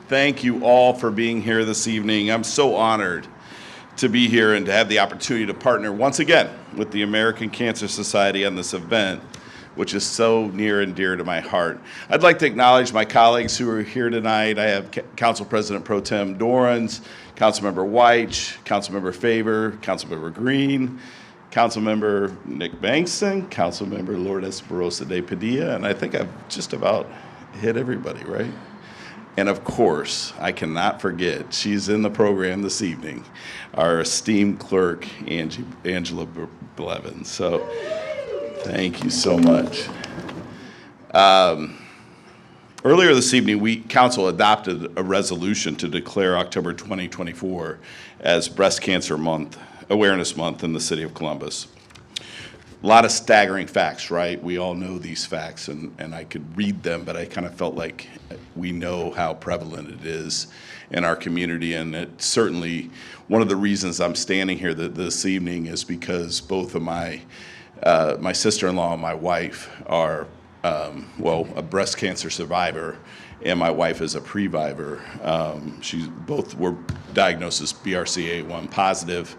Thank you all for being here this evening. I'm so honored to be here and to have the opportunity to partner once again with the American Cancer Society on this event, which is so near and dear to my heart. I'd like to acknowledge my colleagues who are here tonight. I have Council President Pro Tem Dorans, Councilmember White, Councilmember Favor, Councilmember Green, Councilmember Nick Bankston, Councilmember Lourdes Barosa de Padilla, and I think I've just about hit everybody, right? And of course, I cannot forget, she's in the program this evening, our esteemed clerk, Angela Blevins. So thank you so much. Earlier this evening, Council adopted a resolution to declare October 2024 as Breast Cancer Awareness Month in the city of Columbus. A lot of staggering facts, right? We all know these facts, and I could read them, but I kind of felt like we know how prevalent it is in our community, and it's certainly one of the reasons I'm standing here this evening is because both of my sister-in-law and my wife are, a breast cancer survivor, and my wife is a previvor. Both were diagnosed as BRCA1 positive.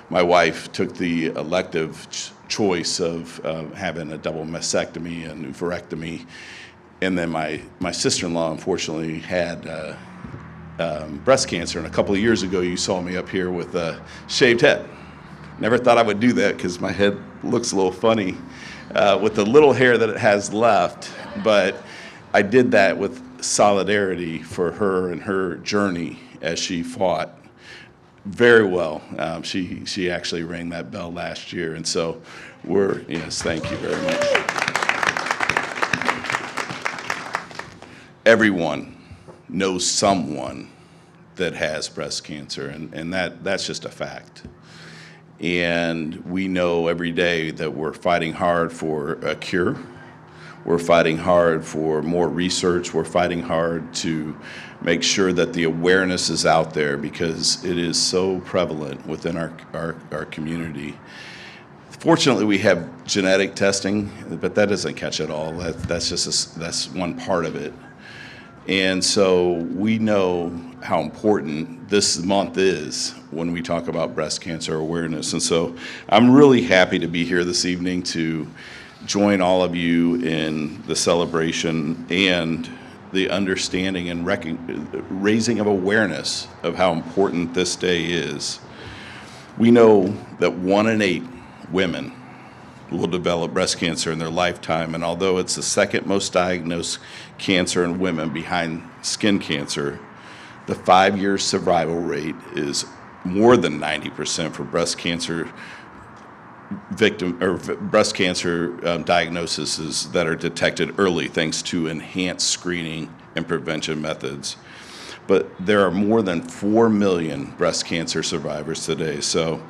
My wife took the elective choice of having a double mastectomy and oophorectomy, and then my sister-in-law unfortunately had breast cancer, and a couple of years ago you saw me up here with a shaved head. Never thought I would do that because my head looks a little funny with the little hair that it has left, but I did that with solidarity for her and her journey as she fought very well. She actually rang that bell last year, and so yes, thank you very much. Everyone knows someone that has breast cancer, and that's just a fact. And we know every day that we're fighting hard for a cure. We're fighting hard for more research. We're fighting hard to make sure that the awareness is out there because it is so prevalent within our community. Fortunately, we have genetic testing, but that doesn't catch it all. That's one part of it. And so we know how important this month is when we talk about breast cancer awareness. And so I'm really happy to be here this evening to join all of you in the celebration and the understanding and raising of awareness of how important this day is. We know that 1 in 8 women will develop breast cancer in their lifetime, and although it's the second most diagnosed cancer in women behind skin cancer, the 5-year survival rate is more than 90% for breast cancer diagnoses that are detected early thanks to enhanced screening and prevention methods. But there are more than 4 million breast cancer survivors today. So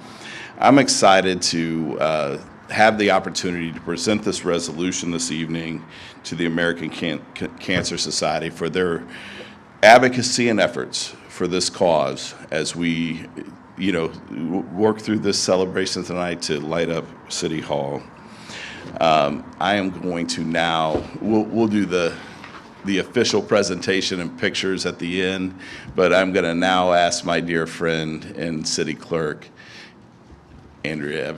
I'm excited to have the opportunity to present this resolution this evening to the American Cancer Society for their advocacy and efforts for this cause as we work through this celebration tonight to light up City Hall. I am going to now, we'll do the official presentation and pictures at the end, but I'm going to now ask my dear friend and city clerk, Andrea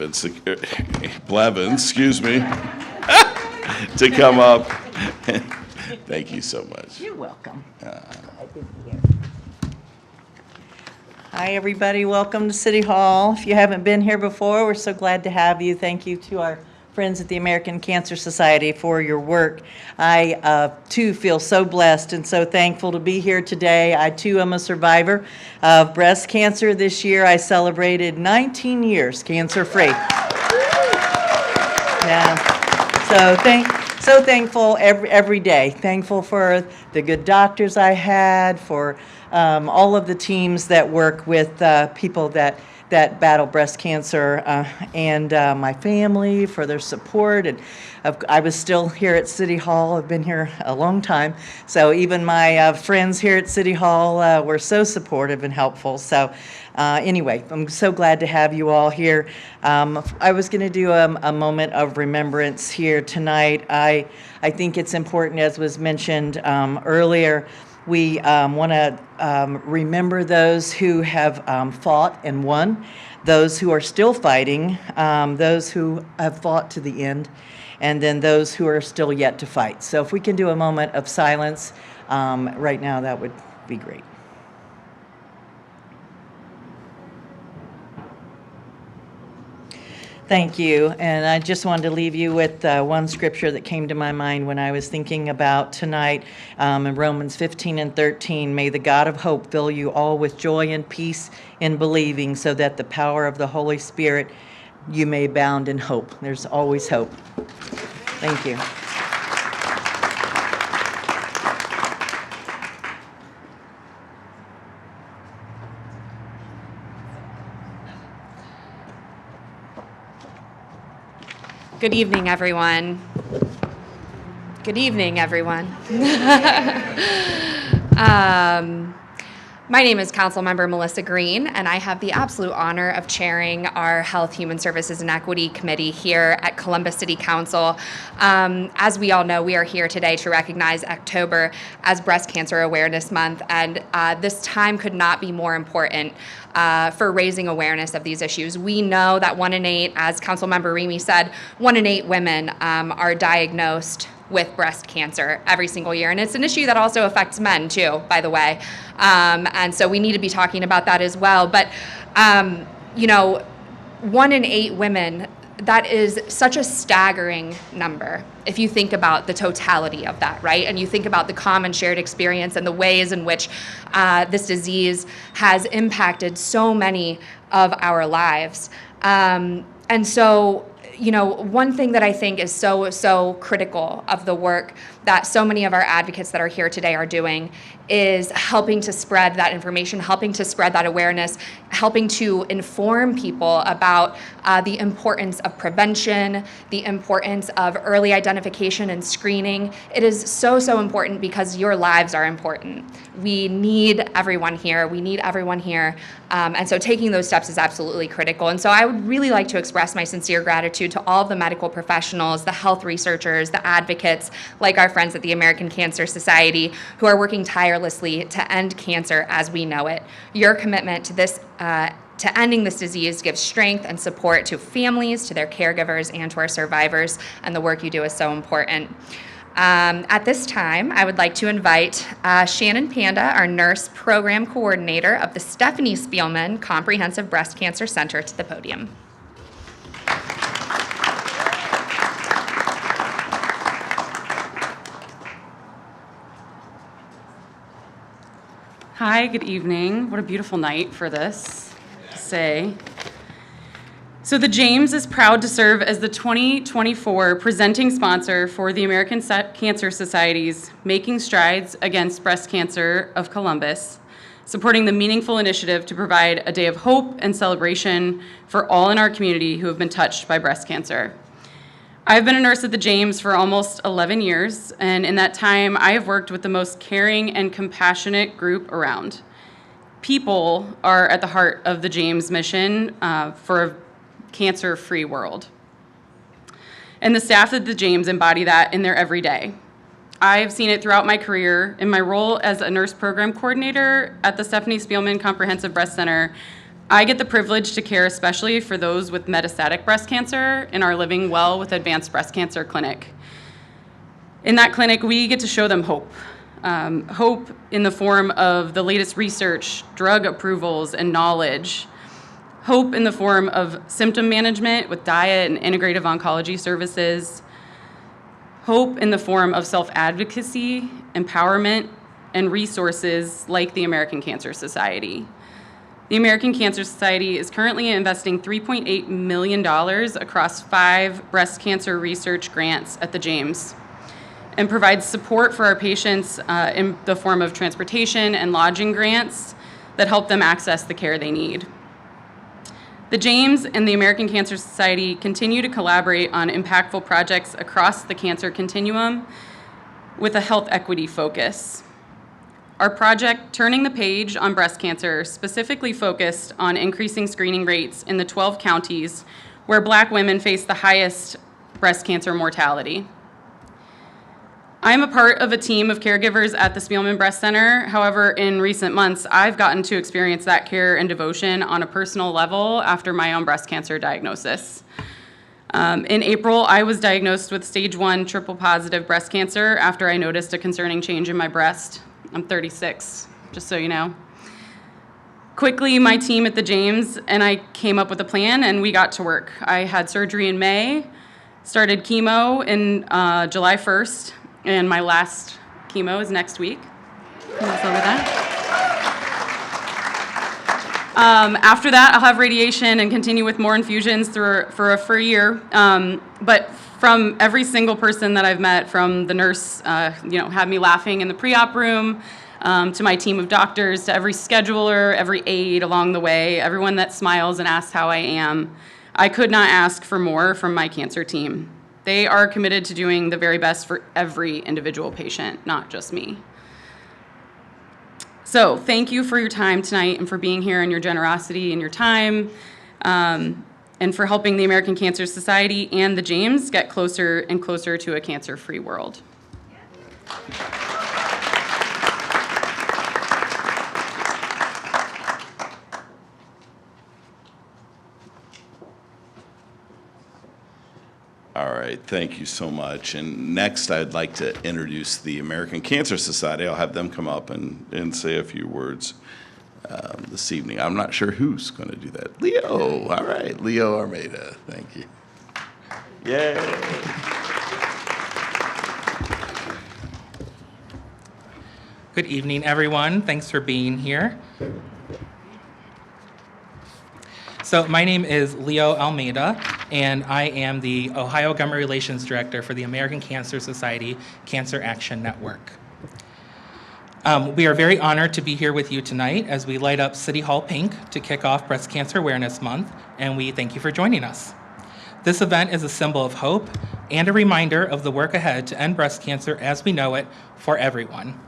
Blevins, excuse me, to come up. Thank you so much. You're welcome. Hi, everybody. Welcome to City Hall. If you haven't been here before, we're so glad to have you. Thank you to our friends at the American Cancer Society for your work. I, too, feel so blessed and so thankful to be here today. I, too, am a survivor of breast cancer. This year, I celebrated 19 years cancer-free. Yeah. So thankful every day. Thankful for the good doctors I had, for all of the teams that work with people that battle breast cancer, and my family for their support. And I was still here at City Hall. I've been here a long time. So even my friends here at City Hall were so supportive and helpful. So anyway, I'm so glad to have you all here. I was going to do a moment of remembrance here tonight. I think it's important, as was mentioned earlier, We want to remember those who have fought and won, those who are still fighting, those who have fought to the end, and then those who are still yet to fight. So if we can do a moment of silence right now, that would be great. Thank you. And I just wanted to leave you with one scripture that came to my mind when I was thinking about tonight in Romans 15 and 13. May the God of hope fill you all with joy and peace in believing, so that the power of the Holy Spirit you may abound in hope. There's always hope. Thank you. Good evening, everyone. Good evening, everyone. My name is Councilmember Melissa Green, and I have the absolute honor of chairing our Health, Human Services, and Equity Committee here at Columbus City Council. As we all know, we are here today to recognize October as Breast Cancer Awareness Month, and this time could not be more important for raising awareness of these issues. We know that 1 in 8, as Councilmember Remy said, 1 in 8 women are diagnosed with breast cancer every single year. And it's an issue that also affects men too, by the way. And so we need to be talking about that as well. But, 1 in 8 women, that is such a staggering number if you think about the totality of that, right? And you think about the common shared experience and the ways in which this disease has impacted so many of our lives. And so, one thing that I think is so critical of the work that so many of our advocates that are here today are doing is helping to spread that information, helping to spread that awareness, helping to inform people about the importance of prevention, the importance of early identification and screening. It is so important because your lives are important. We need everyone here. And so taking those steps is absolutely critical. And so I would really like to express my sincere gratitude to all of the medical professionals, the health researchers, the advocates, like our friends at the American Cancer Society, who are working tirelessly to end cancer as we know it. Your commitment to this, to ending this disease gives strength and support to families, to their caregivers, and to our survivors, and the work you do is so important. At this time, I would like to invite Shannon Panda, our nurse program coordinator of the Stephanie Spielman Comprehensive Breast Cancer Center, to the podium. Hi, good evening. What a beautiful night for this to say. So the James is proud to serve as the 2024 presenting sponsor for the American Cancer Society's Making Strides Against Breast Cancer of Columbus, supporting the meaningful initiative to provide a day of hope and celebration for all in our community who have been touched by breast cancer. I've been a nurse at the James for almost 11 years, and in that time, I have worked with the most caring and compassionate group around. People are at the heart of the James mission for a cancer-free world. And the staff at the James embody that in their everyday. I've seen it throughout my career in my role as a nurse program coordinator at the Stephanie Spielman Comprehensive Breast Center. I get the privilege to care especially for those with metastatic breast cancer in our Living Well with Advanced Breast Cancer clinic. In that clinic, we get to show them hope. Hope in the form of the latest research, drug approvals, and knowledge. Hope in the form of symptom management with diet and integrative oncology services. Hope in the form of self-advocacy, empowerment, and resources like the American Cancer Society. The American Cancer Society is currently investing $3.8 million across 5 breast cancer research grants at the James and provides support for our patients in the form of transportation and lodging grants that help them access the care they need. The James and the American Cancer Society continue to collaborate on impactful projects across the cancer continuum with a health equity focus. Our project, Turning the Page on Breast Cancer, specifically focused on increasing screening rates in the 12 counties where Black women face the highest breast cancer mortality. I'm a part of a team of caregivers at the Spielman Breast Center. However, in recent months, I've gotten to experience that care and devotion on a personal level after my own breast cancer diagnosis. In April, I was diagnosed with stage 1 triple positive breast cancer after I noticed a concerning change in my breast. I'm 36, just so you know. Quickly, my team at the James and I came up with a plan, and we got to work. I had surgery in May, started chemo in July 1st, and my last chemo is next week. Can you over that? After that, I'll have radiation and continue with more infusions for a year. But from every single person that I've met, from the nurse, had me laughing in the pre-op room, to my team of doctors, to every scheduler, every aide along the way, everyone that smiles and asks how I am, I could not ask for more from my cancer team. They are committed to doing the very best for every individual patient, not just me. So thank you for your time tonight and for being here and your generosity and your time, and for helping the American Cancer Society and the James get closer and closer to a cancer-free world. All right, thank you so much. And next, I'd like to introduce the American Cancer Society. I'll have them come up and say a few words this evening. I'm not sure who's going to do that. Leo, all right, Leo Almeida, thank you. Yay. Good evening, everyone. Thanks for being here. So my name is Leo Almeida, and I am the Ohio Government Relations Director for the American Cancer Society Cancer Action Network. We are very honored to be here with you tonight as we light up City Hall pink to kick off Breast Cancer Awareness Month, and we thank you for joining us. This event is a symbol of hope and a reminder of the work ahead to end breast cancer as we know it for everyone.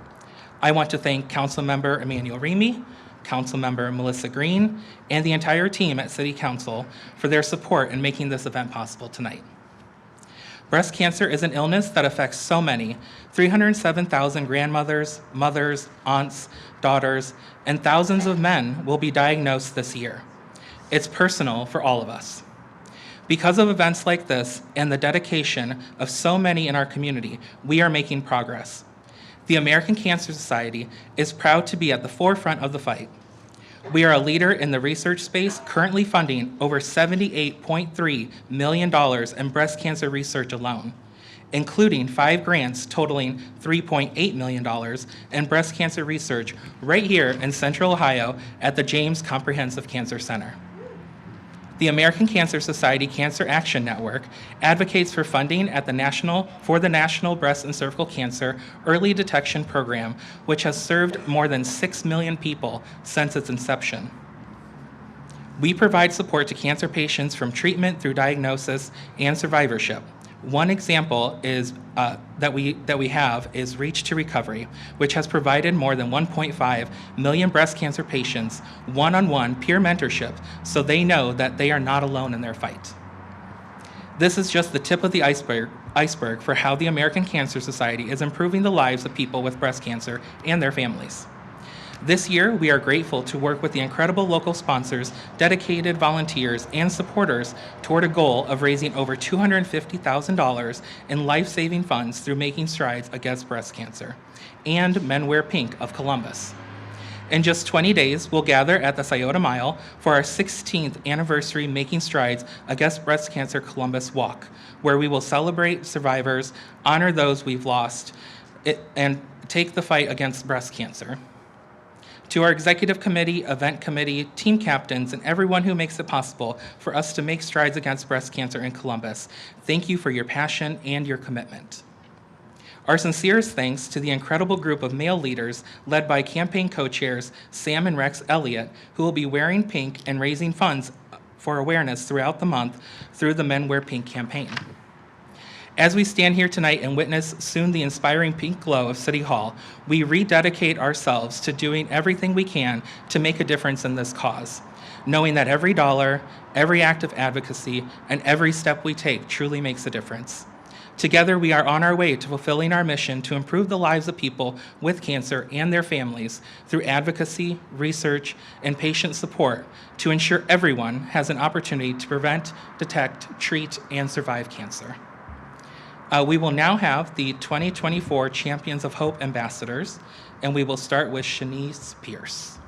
I want to thank Councilmember Emmanuel Remy, Councilmember Melissa Green, and the entire team at City Council for their support in making this event possible tonight. Breast cancer is an illness that affects so many, 307,000 grandmothers, mothers, aunts, daughters, and thousands of men will be diagnosed this year. It's personal for all of us. Because of events like this and the dedication of so many in our community, we are making progress. The American Cancer Society is proud to be at the forefront of the fight. We are a leader in the research space, currently funding over $78.3 million in breast cancer research alone, including 5 grants totaling $3.8 million in breast cancer research right here in Central Ohio at the James Comprehensive Cancer Center. The American Cancer Society Cancer Action Network advocates for funding at the National Breast and Cervical Cancer Early Detection Program, which has served more than 6 million people since its inception. We provide support to cancer patients from treatment through diagnosis and survivorship. One example is that we have is Reach to Recovery, which has provided more than 1.5 million breast cancer patients one-on-one peer mentorship so they know that they are not alone in their fight. This is just the tip of the iceberg for how the American Cancer Society is improving the lives of people with breast cancer and their families. This year, we are grateful to work with the incredible local sponsors, dedicated volunteers, and supporters toward a goal of raising over $250,000 in life-saving funds through Making Strides Against Breast Cancer and Men Wear Pink of Columbus. In just 20 days, we'll gather at the Scioto Mile for our 16th anniversary Making Strides Against Breast Cancer Columbus Walk, where we will celebrate survivors, honor those we've lost, and take the fight against breast cancer. To our executive committee, event committee, team captains, and everyone who makes it possible for us to make strides against breast cancer in Columbus, thank you for your passion and your commitment. Our sincerest thanks to the incredible group of male leaders led by campaign co-chairs Sam and Rex Elliott, who will be wearing pink and raising funds for awareness throughout the month through the Men Wear Pink campaign. As we stand here tonight and witness soon the inspiring pink glow of City Hall, we rededicate ourselves to doing everything we can to make a difference in this cause, knowing that every dollar, every act of advocacy, and every step we take truly makes a difference. Together, we are on our way to fulfilling our mission to improve the lives of people with cancer and their families through advocacy, research, and patient support to ensure everyone has an opportunity to prevent, detect, treat, and survive cancer. We will now have the 2024 Champions of Hope Ambassadors, and we will start with Shanice Pierce.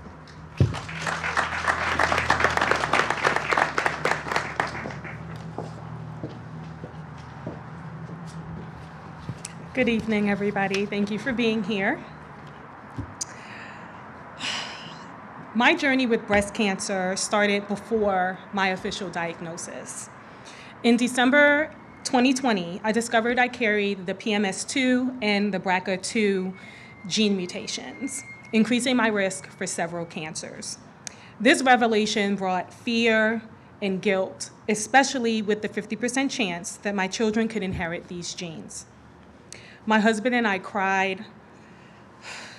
Good evening, everybody. Thank you for being here. My journey with breast cancer started before my official diagnosis. In December 2020, I discovered I carried the PMS2 and the BRCA2 gene mutations, increasing my risk for several cancers. This revelation brought fear and guilt, especially with the 50% chance that my children could inherit these genes. My husband and I cried,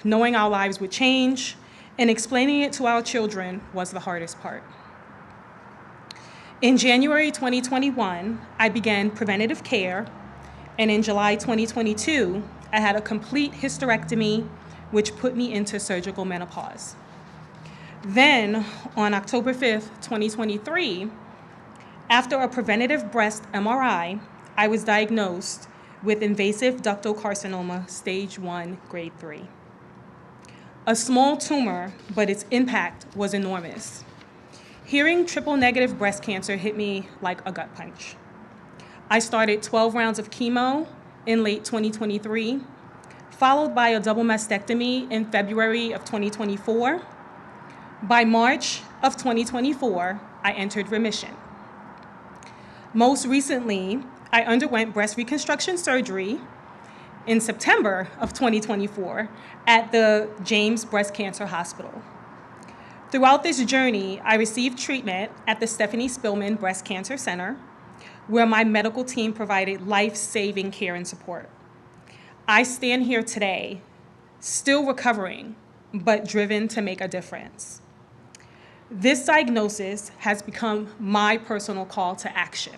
knowing our lives would change, and explaining it to our children was the hardest part. In January 2021, I began preventative care, and in July 2022, I had a complete hysterectomy, which put me into surgical menopause. Then, on October 5th, 2023, after a preventative breast MRI, I was diagnosed with invasive ductal carcinoma, stage 1, grade 3. A small tumor, but its impact was enormous. Hearing triple-negative breast cancer hit me like a gut punch. I started 12 rounds of chemo in late 2023, followed by a double mastectomy in February of 2024. By March of 2024, I entered remission. Most recently, I underwent breast reconstruction surgery in September of 2024 at the James Breast Cancer Hospital. Throughout this journey, I received treatment at the Stephanie Spillman Breast Cancer Center, where my medical team provided life-saving care and support. I stand here today, still recovering, but driven to make a difference. This diagnosis has become my personal call to action.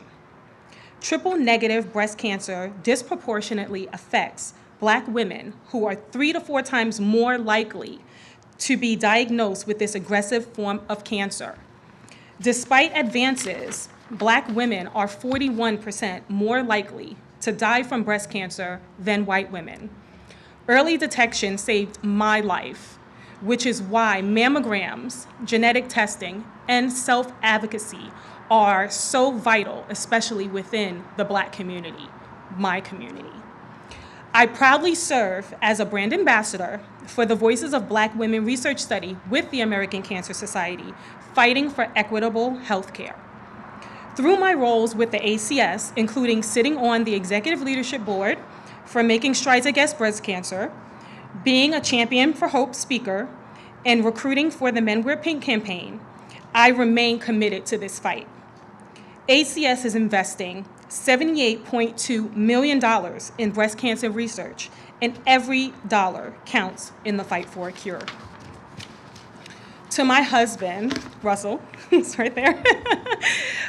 Triple-negative breast cancer disproportionately affects Black women who are 3 to 4 times more likely to be diagnosed with this aggressive form of cancer. Despite advances, Black women are 41% more likely to die from breast cancer than white women. Early detection saved my life, which is why mammograms, genetic testing, and self-advocacy are so vital, especially within the Black community, my community. I proudly serve as a brand ambassador for the Voices of Black Women research study with the American Cancer Society, fighting for equitable health care. Through my roles with the ACS, including sitting on the Executive Leadership Board for Making Strides Against Breast Cancer, being a Champion for Hope speaker, and recruiting for the Men Wear Pink campaign, I remain committed to this fight. ACS is investing $78.2 million in breast cancer research, and every dollar counts in the fight for a cure. To my husband, Russell, who's right there,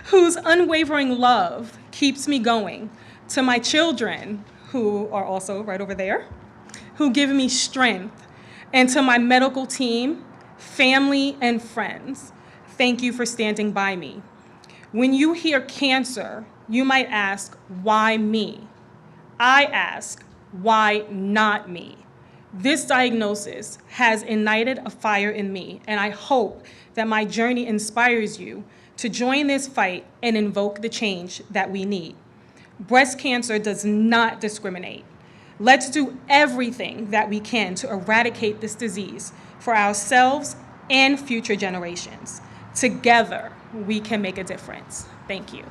whose unwavering love keeps me going, to my children, who are also right over there, who give me strength, and to my medical team, family, and friends, thank you for standing by me. When you hear cancer, you might ask, why me? I ask, why not me? This diagnosis has ignited a fire in me, and I hope that my journey inspires you to join this fight and invoke the change that we need. Breast cancer does not discriminate. Let's do everything that we can to eradicate this disease for ourselves and future generations. Together, we can make a difference. Thank you.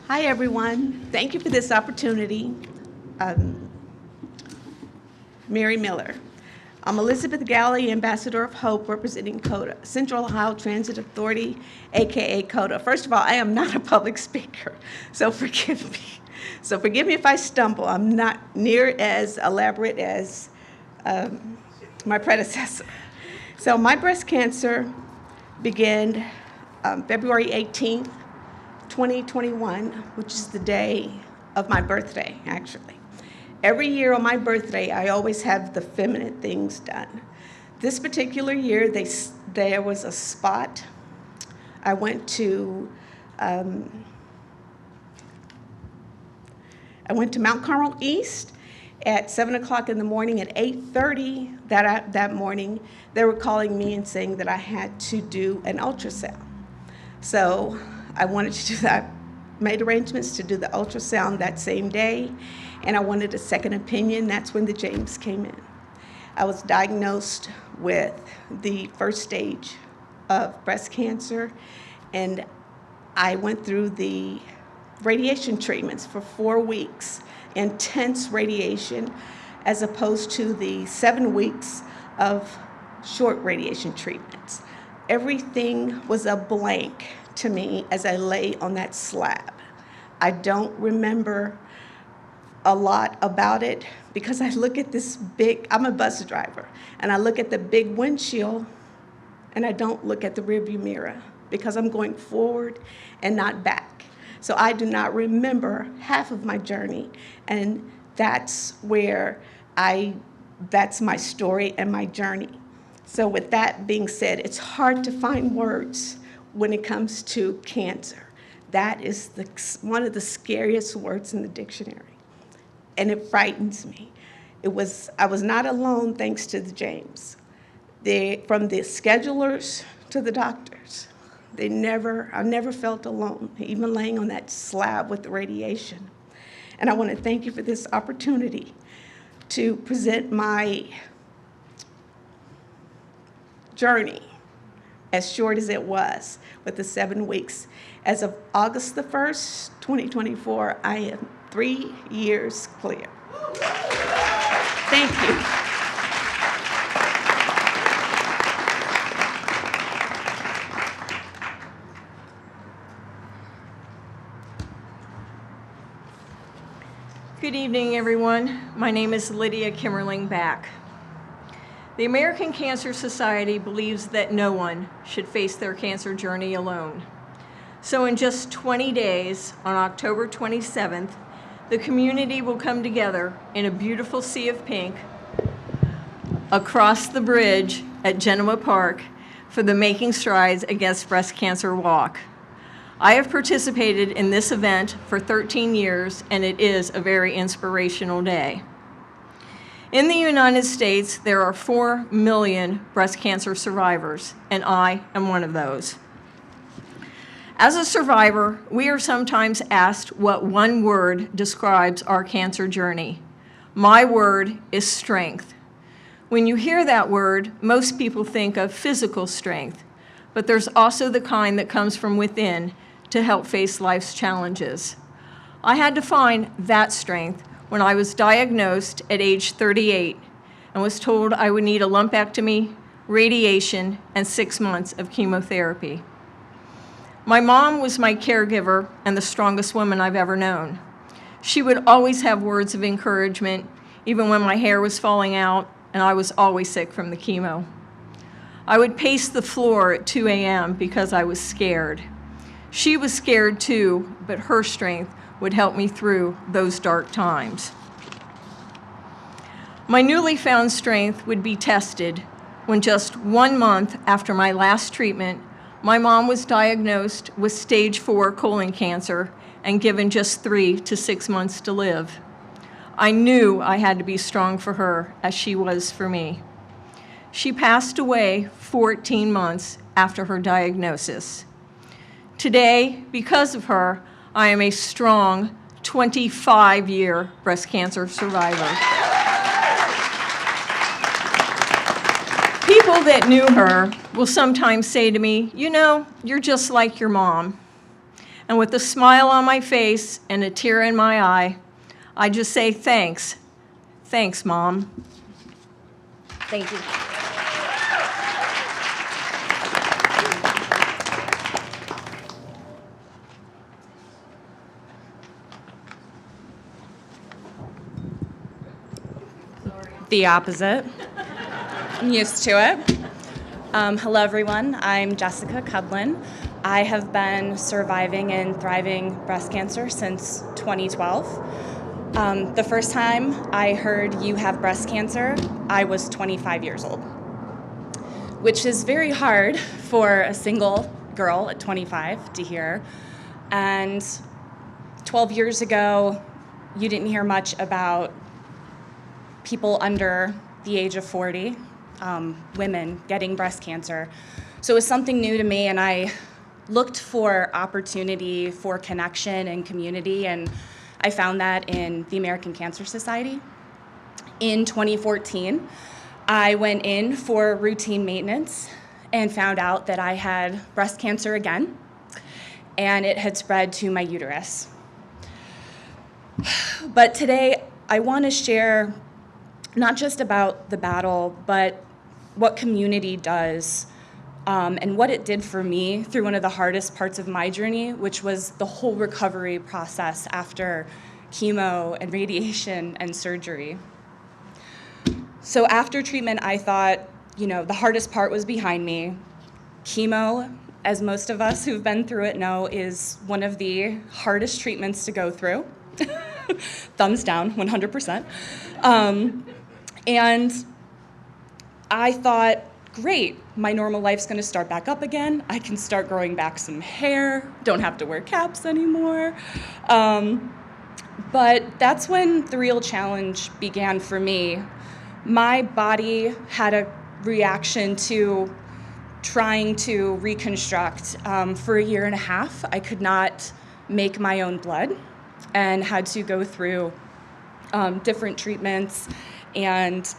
Hi, everyone. Thank you for this opportunity. Mary Miller. I'm Elizabeth Galley, Ambassador of Hope, representing CODA, Central Ohio Transit Authority, AKA CODA. First of all, I am not a public speaker, so forgive me. So forgive me if I stumble. I'm not near as elaborate as my predecessor. So my breast cancer began February 18th, 2021, which is the day of my birthday, actually. Every year on my birthday, I always have the feminine things done. This particular year, there was a spot. I went to Mount Carmel East at 7 o'clock in the morning. At 8:30 that morning, they were calling me and saying that I had to do an ultrasound. So I wanted to do that, made arrangements to do the ultrasound that same day, and I wanted a second opinion. That's when the James came in. I was diagnosed with the first stage of breast cancer, and I went through the radiation treatments for 4 weeks, intense radiation, as opposed to the 7 weeks of short radiation treatments. Everything was a blank to me as I lay on that slab. I don't remember a lot about it because I look at this big, I'm a bus driver, and I look at the big windshield and I don't look at the rearview mirror because I'm going forward and not back. So I do not remember half of my journey, and that's that's my story and my journey. So with that being said, it's hard to find words when it comes to cancer. That is one of the scariest words in the dictionary, and it frightens me. I was not alone thanks to the James. From the schedulers to the doctors, I never felt alone, even laying on that slab with the radiation. And I want to thank you for this opportunity to present my journey, as short as it was, with the 7 weeks. As of August the 1st, 2024, I am 3 years clear. Thank you. Good evening, everyone. My name is Lydia Kimmerling Back. The American Cancer Society believes that no one should face their cancer journey alone. So in just 20 days, on October 27th, the community will come together in a beautiful sea of pink across the bridge at Genoa Park for the Making Strides Against Breast Cancer Walk. I have participated in this event for 13 years, and it is a very inspirational day. In the United States, there are 4 million breast cancer survivors, and I am one of those. As a survivor, we are sometimes asked what one word describes our cancer journey. My word is strength. When you hear that word, most people think of physical strength, but there's also the kind that comes from within to help face life's challenges. I had to find that strength when I was diagnosed at age 38 and was told I would need a lumpectomy, radiation, and 6 months of chemotherapy. My mom was my caregiver and the strongest woman I've ever known. She would always have words of encouragement, even when my hair was falling out and I was always sick from the chemo. I would pace the floor at 2 a.m. because I was scared. She was scared too, but her strength would help me through those dark times. My newly found strength would be tested when just 1 month after my last treatment, my mom was diagnosed with stage 4 colon cancer and given just 3 to 6 months to live. I knew I had to be strong for her as she was for me. She passed away 14 months after her diagnosis. Today, because of her, I am a strong 25-year breast cancer survivor. People that knew her will sometimes say to me, "You know, you're just like your mom." And with a smile on my face and a tear in my eye, I just say, "Thanks. Thanks, Mom." Thank you. The opposite. I'm used to it. Hello, everyone. I'm Jessica Cudlin. I have been surviving and thriving breast cancer since 2012. The first time I heard you have breast cancer, I was 25 years old, which is very hard for a single girl at 25 to hear. And 12 years ago, you didn't hear much about people under the age of 40, women getting breast cancer. So it was something new to me, and I looked for opportunity for connection and community, and I found that in the American Cancer Society. In 2014, I went in for routine maintenance and found out that I had breast cancer again, and it had spread to my uterus. But today, I want to share not just about the battle, but what community does and what it did for me through one of the hardest parts of my journey, which was the whole recovery process after chemo and radiation and surgery. So after treatment, I thought, the hardest part was behind me. Chemo, as most of us who've been through it know, is one of the hardest treatments to go through. Thumbs down, 100%. And I thought, great, my normal life's gonna start back up again. I can start growing back some hair, don't have to wear caps anymore. But that's when the real challenge began for me. My body had a reaction to trying to reconstruct. For a year and a half, I could not make my own blood and had to go through different treatments and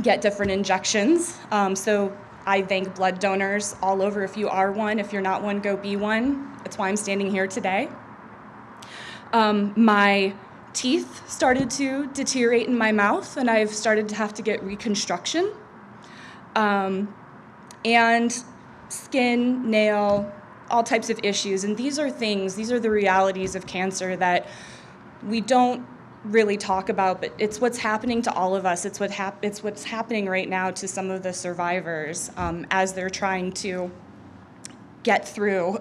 get different injections. So I thank blood donors all over. If you are one, if you're not one, go be one. That's why I'm standing here today. My teeth started to deteriorate in my mouth, and I've started to have to get reconstruction. And skin, nail, all types of issues. And these are the realities of cancer that we don't really talk about, but it's what's happening to all of us. It's what's happening right now to some of the survivors as they're trying to get through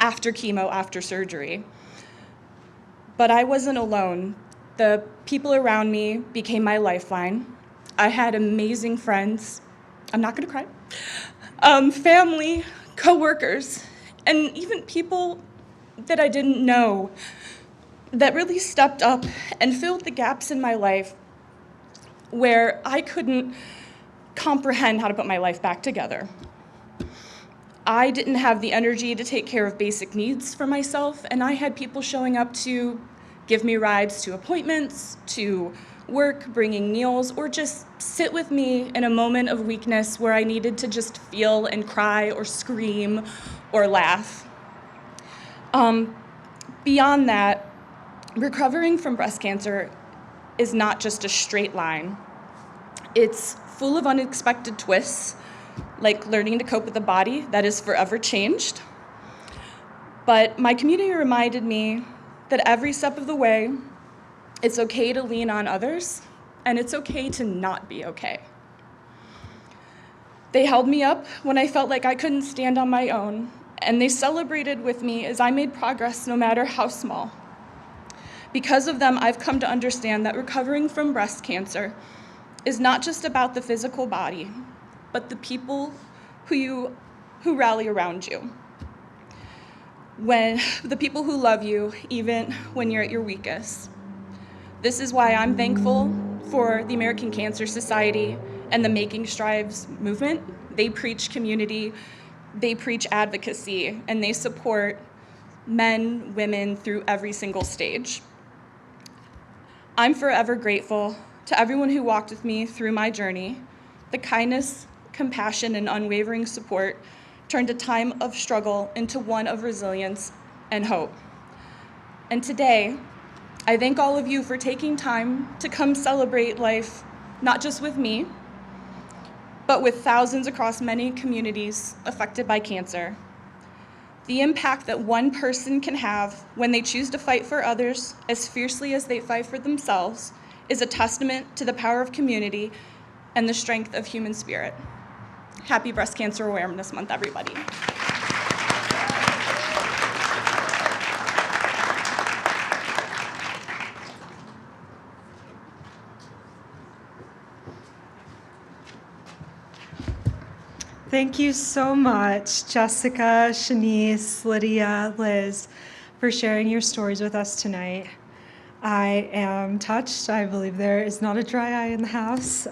after chemo, after surgery. But I wasn't alone. The people around me became my lifeline. I had amazing friends. I'm not gonna cry. Family, coworkers, and even people that I didn't know that really stepped up and filled the gaps in my life where I couldn't comprehend how to put my life back together. I didn't have the energy to take care of basic needs for myself, and I had people showing up to give me rides to appointments, to work, bringing meals, or just sit with me in a moment of weakness where I needed to just feel and cry or scream or laugh. Beyond that, recovering from breast cancer is not just a straight line. It's full of unexpected twists, like learning to cope with a body that is forever changed. But my community reminded me that every step of the way, it's okay to lean on others, and it's okay to not be okay. They held me up when I felt like I couldn't stand on my own, and they celebrated with me as I made progress, no matter how small. Because of them, I've come to understand that recovering from breast cancer is not just about the physical body, but the people who rally around you. When the people who love you, even when you're at your weakest. This is why I'm thankful for the American Cancer Society and the Making Strides movement. They preach community, they preach advocacy, and they support men, women through every single stage. I'm forever grateful to everyone who walked with me through my journey. The kindness, compassion, and unwavering support turned a time of struggle into one of resilience and hope. And today, I thank all of you for taking time to come celebrate life, not just with me, but with thousands across many communities affected by cancer. The impact that one person can have when they choose to fight for others as fiercely as they fight for themselves is a testament to the power of community and the strength of human spirit. Happy Breast Cancer Awareness Month, everybody. Thank you so much, Jessica, Shanice, Lydia, Liz, for sharing your stories with us tonight. I am touched. I believe there is not a dry eye in the house.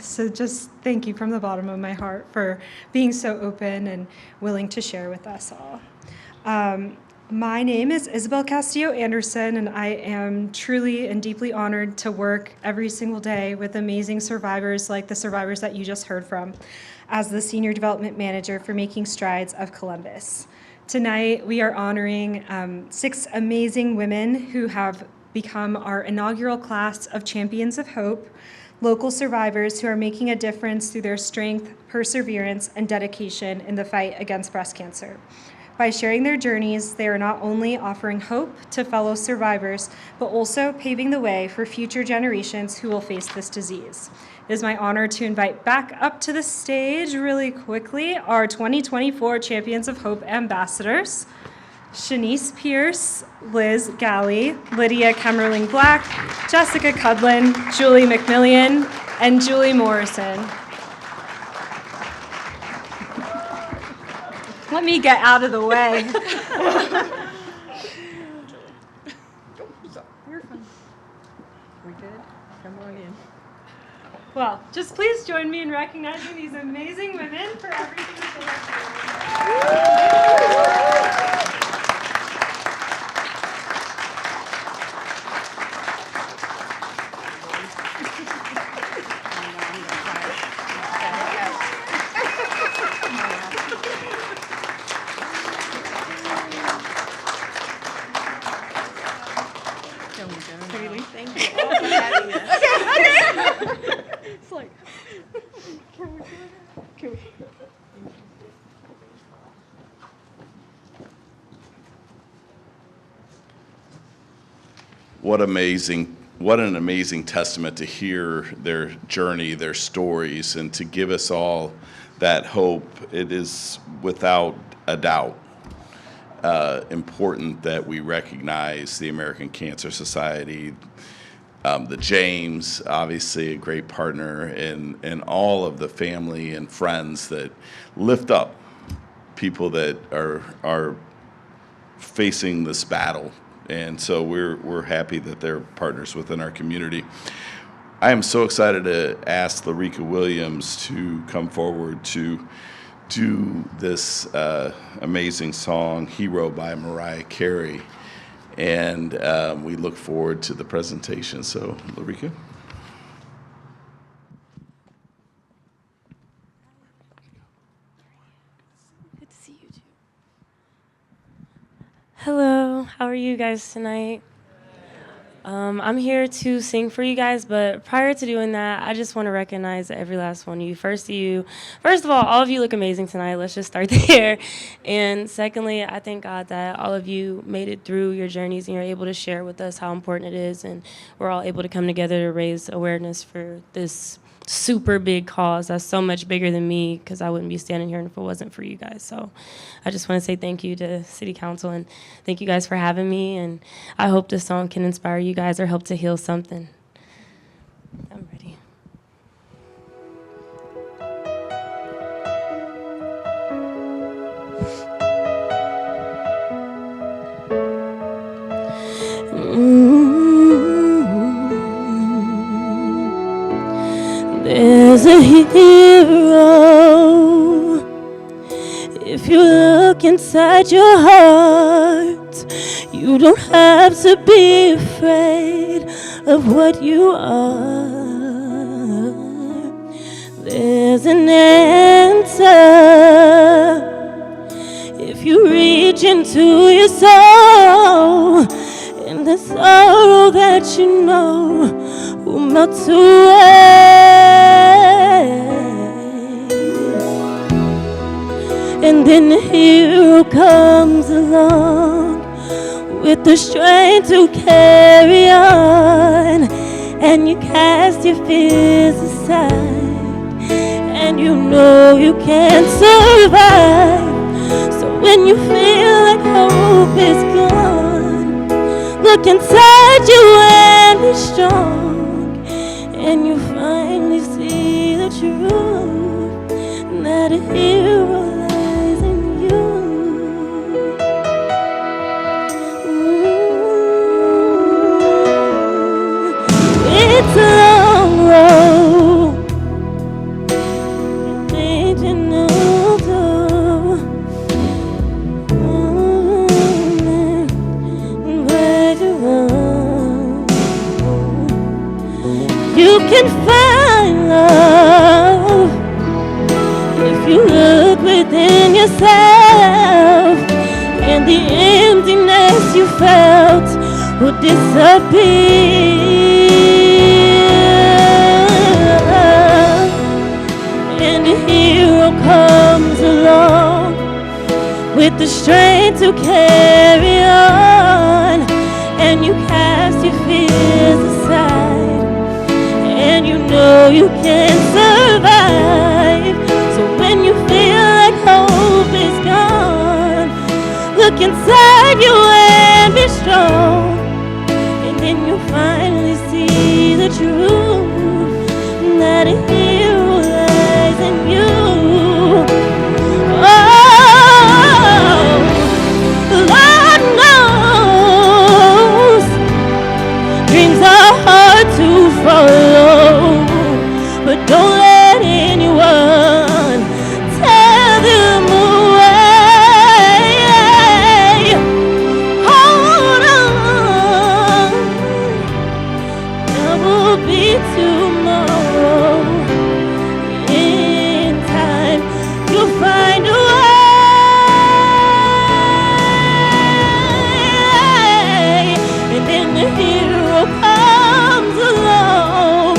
So just thank you from the bottom of my heart for being so open and willing to share with us all. My name is Isabel Castillo Anderson, and I am truly and deeply honored to work every single day with amazing survivors like the survivors that you just heard from as the Senior Development Manager for Making Strides of Columbus. Tonight, we are honoring 6 amazing women who have become our inaugural class of Champions of Hope, local survivors who are making a difference through their strength, perseverance, and dedication in the fight against breast cancer. By sharing their journeys, they are not only offering hope to fellow survivors, but also paving the way for future generations who will face this disease. It is my honor to invite back up to the stage really quickly our 2024 Champions of Hope ambassadors, Shanice Pierce, Liz Galley, Lydia Kemmerling Black, Jessica Cudlin, Julie McMillian, and Julie Morrison. Let me get out of the way. You're fine. We good? Come on in. Well, just please join me in recognizing these amazing women for everything that they have done. What an amazing testament to hear their journey, their stories, and to give us all that hope. It is without a doubt important that we recognize the American Cancer Society, the James, obviously a great partner, and all of the family and friends that lift up people that are facing this battle. And so we're happy that they're partners within our community. I am so excited to ask Larica Williams to come forward to do this amazing song, Hero by Mariah Carey. And we look forward to the presentation. So, Larica. Good to see you too. Hello, how are you guys tonight? I'm here to sing for you guys, but prior to doing that, I just want to recognize every last one of you. First of all of you look amazing tonight. Let's just start there. And secondly, I thank God that all of you made it through your journeys and you're able to share with us how important it is, and we're all able to come together to raise awareness for this super big cause that's so much bigger than me, because I wouldn't be standing here if it wasn't for you guys. So I just want to say thank you to City Council, and thank you guys for having me, and I hope this song can inspire you guys or help to heal something. I'm ready. There's a hero. If you look inside your heart, you don't have to be afraid of what you are. There's an answer if you reach into your soul, and the sorrow that you know will melt away. And then the hero comes along with the strength to carry on. And you cast your fears aside, and you know you can't survive. So when you feel like hope is gone, look inside you and be strong. And you finally see the truth, that a hero lies in you. It's a long road, changing although, where to run. You can find love if you look within yourself, and the emptiness you felt will disappear. And a hero comes along with the strength to carry on, and you cast your fears aside, and you know you can survive. So when you feel like hope is gone, look inside you and be strong. And then you'll finally see the truth, that a hero lies in you. Oh, Lord knows dreams are hard to follow, but don't let anyone tear them away. Hold on, there will be tomorrow. In time, you'll find a way. And then the hero comes along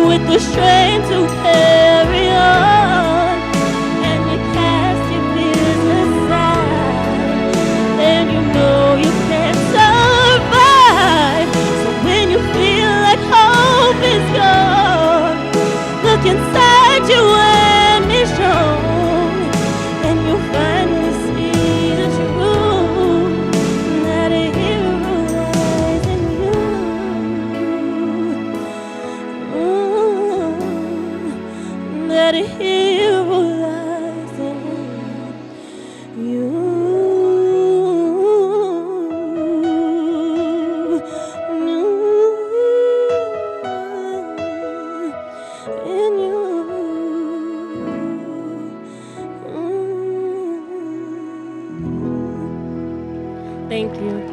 with the strength to carry on, and you cast your fears aside, and you know you can survive. So when you feel like hope is gone, look inside you and be strong, and you'll finally see the truth, that a hero lies in you. That a hero lies in you. In you. Thank you.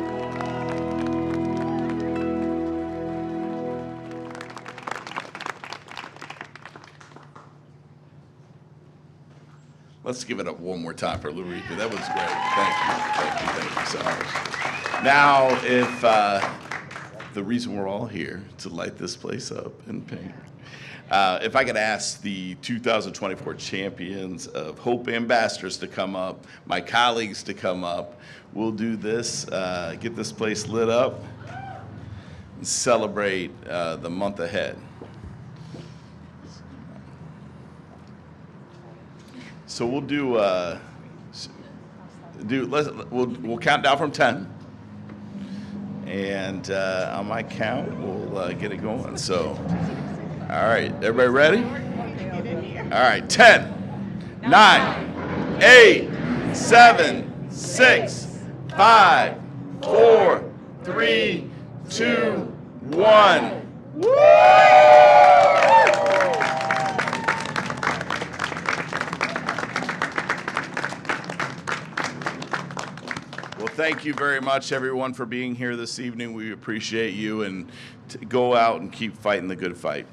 Let's give it up one more time for Lurika. That was great. Thank you so much. Now, if the reason we're all here to light this place up in pink, if I could ask the 2024 champions of Hope Ambassadors to come up, my colleagues to come up, we'll do this, get this place lit up, and celebrate the month ahead. So we'll we'll count down from 10, and on my count we'll get it going. So, all right, everybody ready? All right, 10, 9, 8, 7, 6, 5, 4, 3, 2, 1. Well, thank you very much, everyone, for being here this evening. We appreciate you, and go out and keep fighting the good fight.